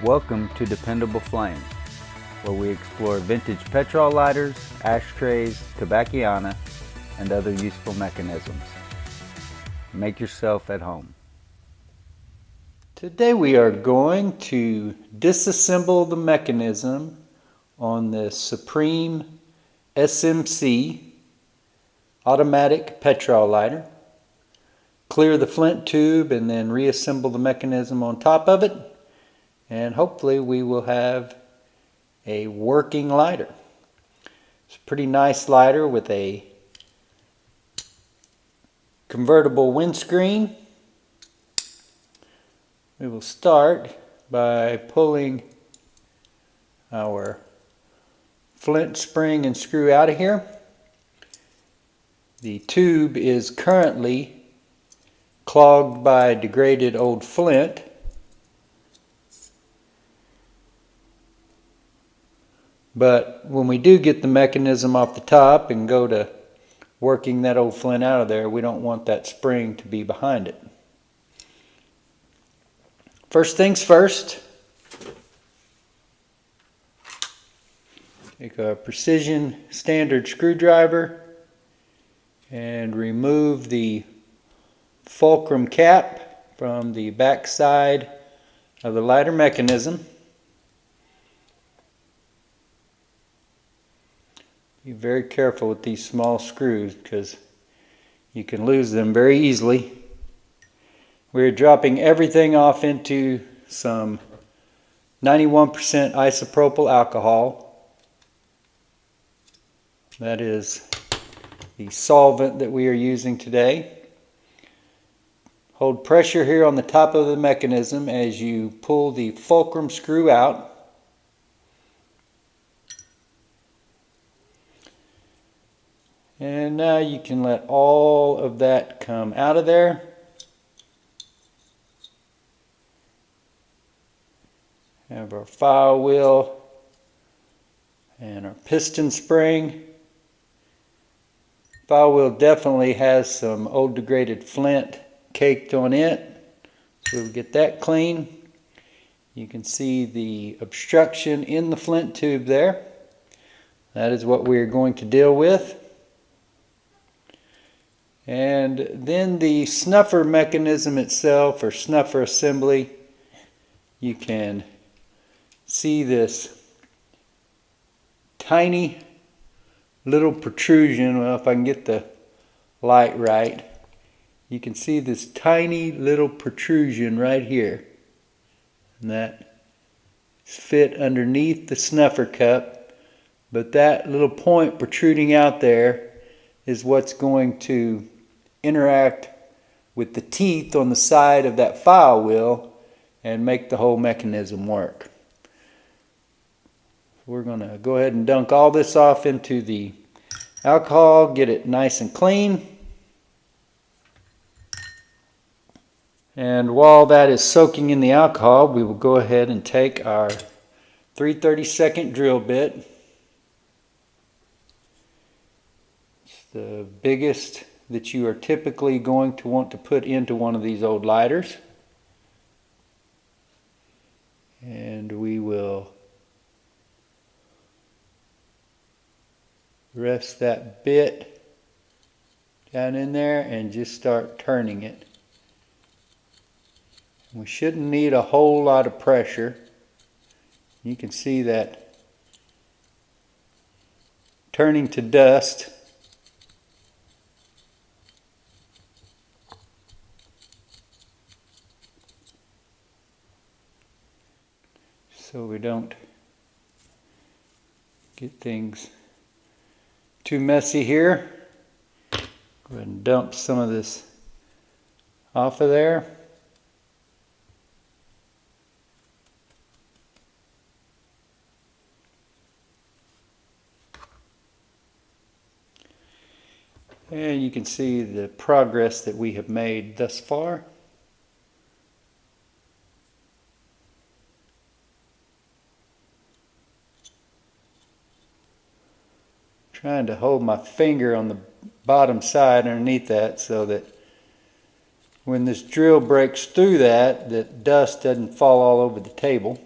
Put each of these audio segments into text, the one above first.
Welcome to Dependable Flame, where we explore vintage petrol lighters, ashtrays, tobacconiana, and other useful mechanisms. Make yourself at home. Today we are going to disassemble the mechanism on the Supreme SMC automatic petrol lighter. Clear the flint tube and then reassemble the mechanism on top of it. And hopefully we will have a working lighter. It's a pretty nice lighter with a convertible windscreen. We will start by pulling our flint spring and screw out of here. The tube is currently clogged by degraded old flint. But when we do get the mechanism off the top and go to working that old flint out of there, we don't want that spring to be behind it. First things first, take a precision standard screwdriver and remove the fulcrum cap from the back side of the lighter mechanism. Be very careful with these small screws because you can lose them very easily. We're dropping everything off into some 91% isopropyl alcohol. That is the solvent that we are using today. Hold pressure here on the top of the mechanism as you pull the fulcrum screw out. And now you can let all of that come out of there. Have our file wheel and our piston spring. File wheel definitely has some old degraded flint caked on it, so we'll get that clean. You can see the obstruction in the flint tube there. That is what we're going to deal with. And then the snuffer mechanism itself, or snuffer assembly, you can see this tiny little protrusion. Well, if I can get the light right, you can see this tiny little protrusion right here. And that is fit underneath the snuffer cup. But that little point protruding out there is what's going to interact with the teeth on the side of that file wheel and make the whole mechanism work. We're going to go ahead and dunk all this off into the alcohol, get it nice and clean. And while that is soaking in the alcohol, we will go ahead and take our 3/32 drill bit. It's the biggest that you are typically going to want to put into one of these old lighters. And we will rest that bit down in there and just start turning it. We shouldn't need a whole lot of pressure. You can see that turning to dust. So we don't get things too messy here. Go ahead and dump some of this off of there. And you can see the progress that we have made thus far. Trying to hold my finger on the bottom side underneath that so that when this drill breaks through that, that dust doesn't fall all over the table.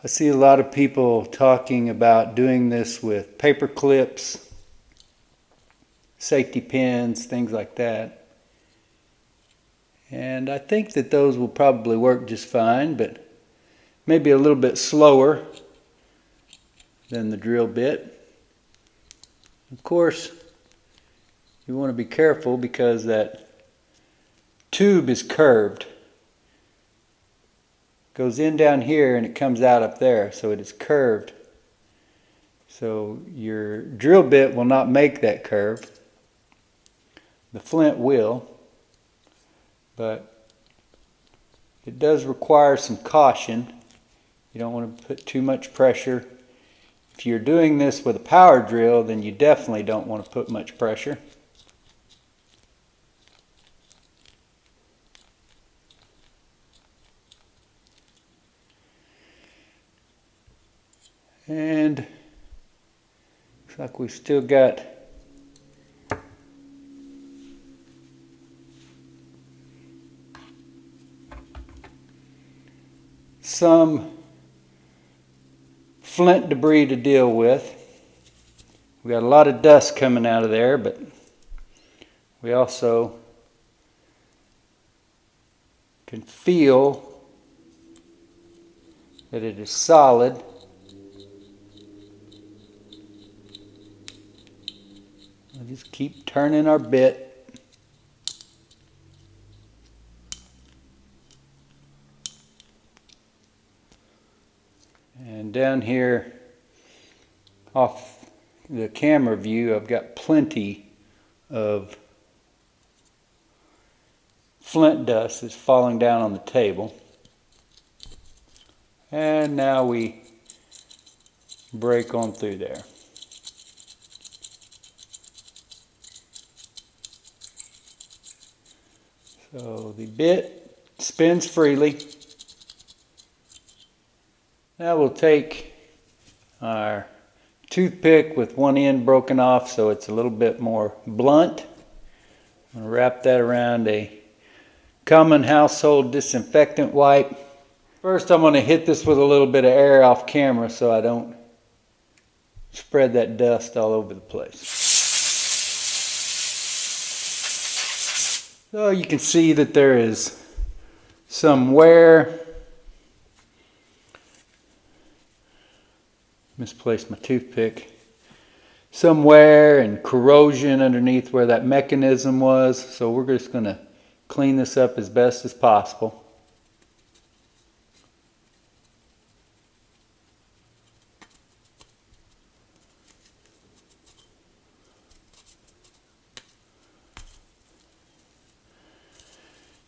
I see a lot of people talking about doing this with paper clips, safety pins, things like that. And I think that those will probably work just fine, but maybe a little bit slower than the drill bit. Of course, you want to be careful because that tube is curved. It goes in down here and it comes out up there, so it is curved. So your drill bit will not make that curve. The flint will, but it does require some caution. You don't want to put too much pressure. If you're doing this with a power drill, then you definitely don't want to put much pressure. And looks like we've still got some flint debris to deal with. We got a lot of dust coming out of there, but we also can feel that it is solid. We'll just keep turning our bit. And down here off the camera view, I've got plenty of flint dust that's falling down on the table. And now we break on through there. So the bit spins freely. Now we'll take our toothpick with one end broken off so it's a little bit more blunt. I'm going to wrap that around a common household disinfectant wipe. First I'm going to hit this with a little bit of air off camera so I don't spread that dust all over the place. So you can see that there is some wear. Misplaced my toothpick. Some wear and corrosion underneath where that mechanism was, so we're just going to clean this up as best as possible.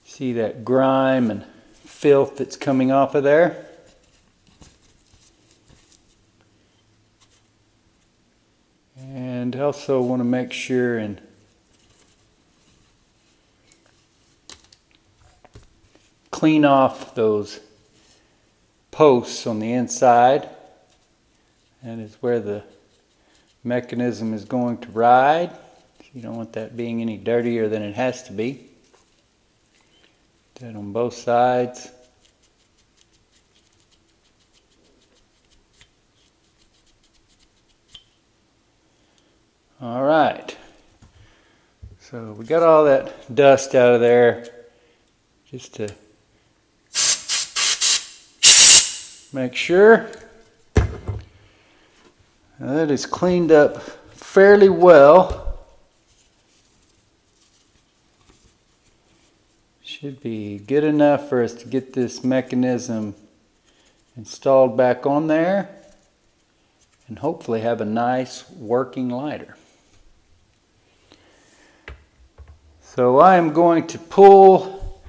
See that grime and filth that's coming off of there? And also want to make sure and clean off those posts on the inside. That is where the mechanism is going to ride. So you don't want that being any dirtier than it has to be. That on both sides. All right, so we got all that dust out of there just to make sure. Now that is cleaned up fairly well. Should be good enough for us to get this mechanism installed back on there and hopefully have a nice working lighter. So I am going to pull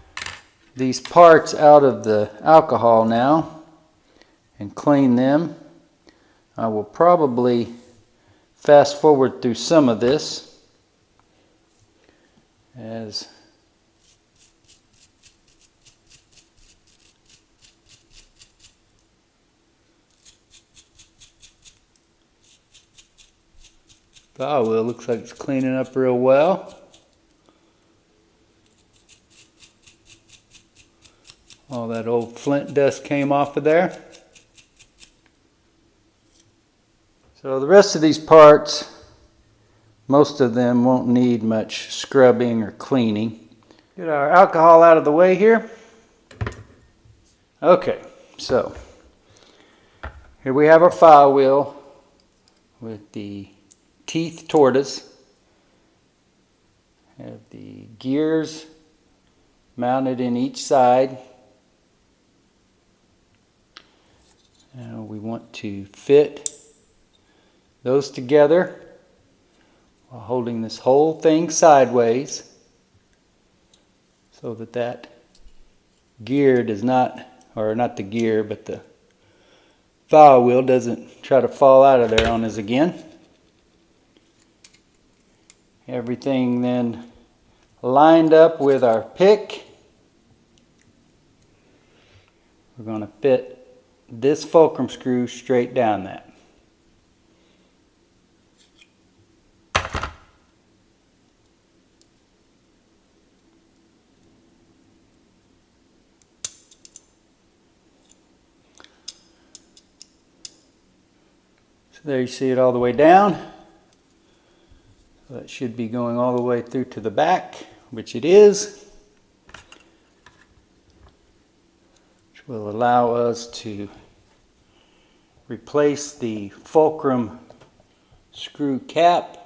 these parts out of the alcohol now and clean them. I will probably fast forward through some of this as the oil wheel looks like it's cleaning up real well. All that old flint dust came off of there. So the rest of these parts, most of them won't need much scrubbing or cleaning. Get our alcohol out of the way here. Okay, so here we have our file wheel with the teeth toward us. Have the gears mounted in each side. Now we want to fit those together while holding this whole thing sideways so that that gear does not, or not the gear, but the file wheel doesn't try to fall out of there on us again. Everything then lined up with our pick. We're going to fit this fulcrum screw straight down that. So there you see it all the way down. So that should be going all the way through to the back, which it is. Which will allow us to replace the fulcrum screw cap.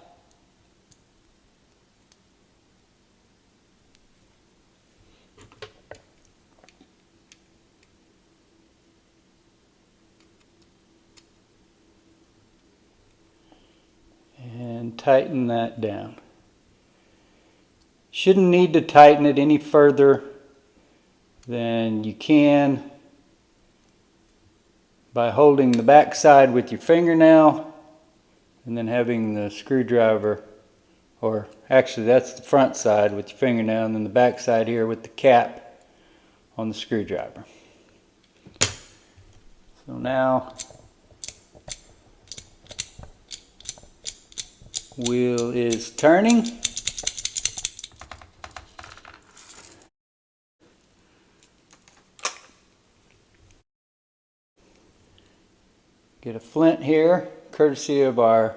And tighten that down. Shouldn't need to tighten it any further than you can by holding the back side with your fingernail and then having the screwdriver, or actually that's the front side with your fingernail, and then the back side here with the cap on the screwdriver. So now wheel is turning. Get a flint here, courtesy of our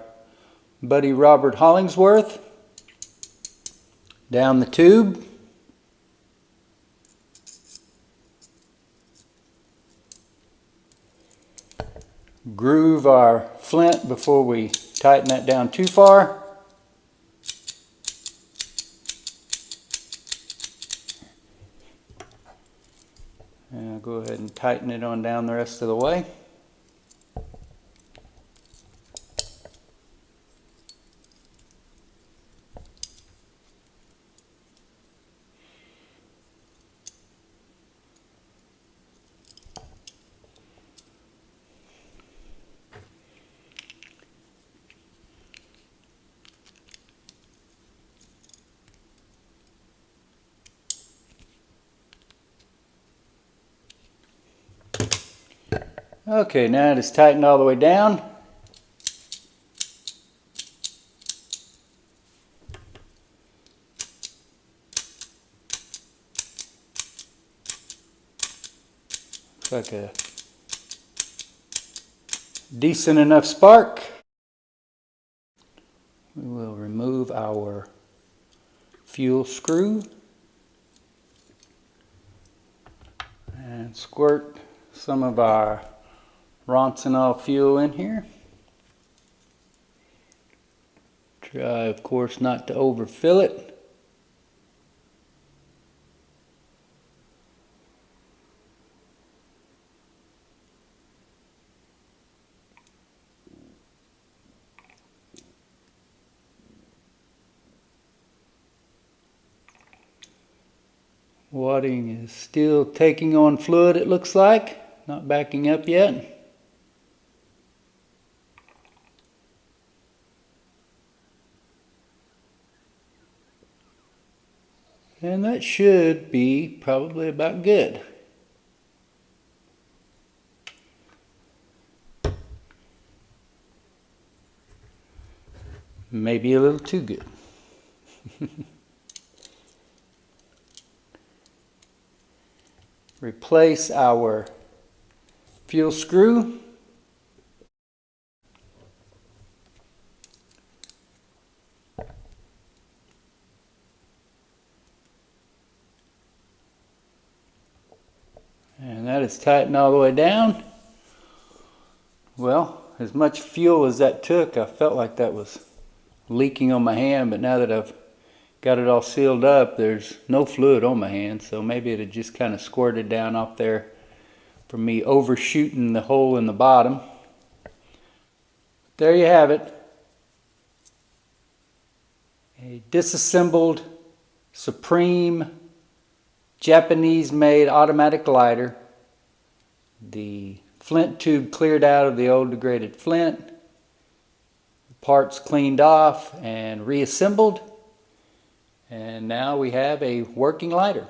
buddy Robert Hollingsworth. Down the tube. Groove our flint before we tighten that down too far. And I'll go ahead and tighten it on down the rest of the way. Okay, now it is tightened all the way down. Looks like a decent enough spark. We will remove our fuel screw and squirt some of our Roncinol fuel in here. Try, of course, not to overfill it. Wadding is still taking on fluid, it looks like. Not backing up yet. And that should be probably about good. Maybe a little too good. Replace our fuel screw. And that is tightened all the way down. Well, as much fuel as that took, I felt like that was leaking on my hand, but now that I've got it all sealed up, there's no fluid on my hand, so maybe it had just kind of squirted down off there from me overshooting the hole in the bottom. There you have it. A disassembled Supreme Japanese-made automatic lighter. The flint tube cleared out of the old degraded flint. The parts cleaned off and reassembled. And now we have a working lighter.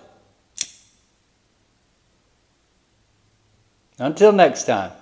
Until next time.